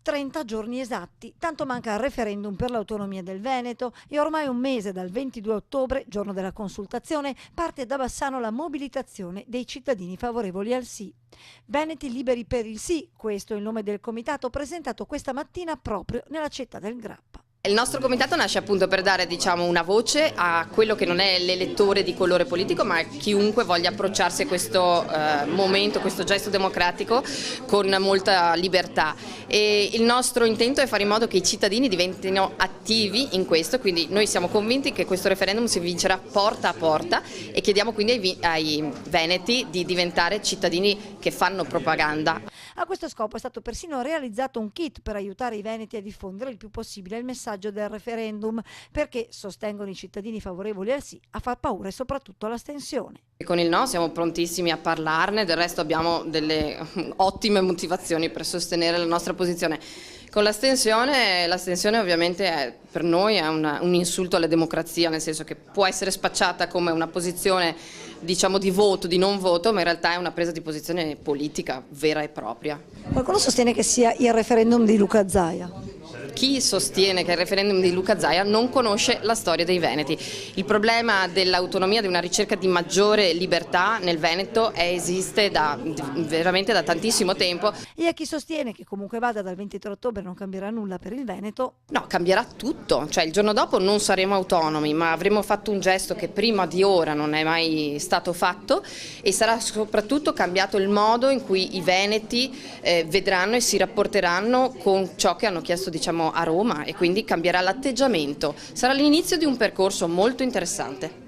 30 giorni esatti, tanto manca al referendum per l'autonomia del Veneto e ormai un mese dal 22 ottobre, giorno della consultazione, parte da Bassano la mobilitazione dei cittadini favorevoli al sì. Veneti liberi per il sì, questo è il nome del comitato presentato questa mattina proprio nella città del Grappa. Il nostro comitato nasce appunto per dare una voce a quello che non è l'elettore di colore politico, ma a chiunque voglia approcciarsi a questo momento, questo gesto democratico con molta libertà. E il nostro intento è fare in modo che i cittadini diventino attivi in questo, quindi noi siamo convinti che questo referendum si vincerà porta a porta e chiediamo quindi ai veneti di diventare cittadini che fanno propaganda. A questo scopo è stato persino realizzato un kit per aiutare i veneti a diffondere il più possibile il messaggio del referendum, perché, sostengono i cittadini favorevoli al sì, a far paura e soprattutto l'astensione. Con il no siamo prontissimi a parlarne, del resto abbiamo delle ottime motivazioni per sostenere la nostra posizione. Con l'astensione ovviamente per noi è un insulto alla democrazia, nel senso che può essere spacciata come una posizione di voto, di non voto, ma in realtà è una presa di posizione politica vera e propria. Qualcuno sostiene che sia il referendum di Luca Zaia. Chi sostiene che il referendum di Luca Zaia non conosce la storia dei veneti. Il problema dell'autonomia, di una ricerca di maggiore libertà nel Veneto esiste veramente da tantissimo tempo. E a chi sostiene che comunque vada dal 23 ottobre non cambierà nulla per il Veneto? No, cambierà tutto, cioè il giorno dopo non saremo autonomi, ma avremo fatto un gesto che prima di ora non è mai stato fatto e sarà soprattutto cambiato il modo in cui i veneti vedranno e si rapporteranno con ciò che hanno chiesto a Roma, e quindi cambierà l'atteggiamento. Sarà l'inizio di un percorso molto interessante.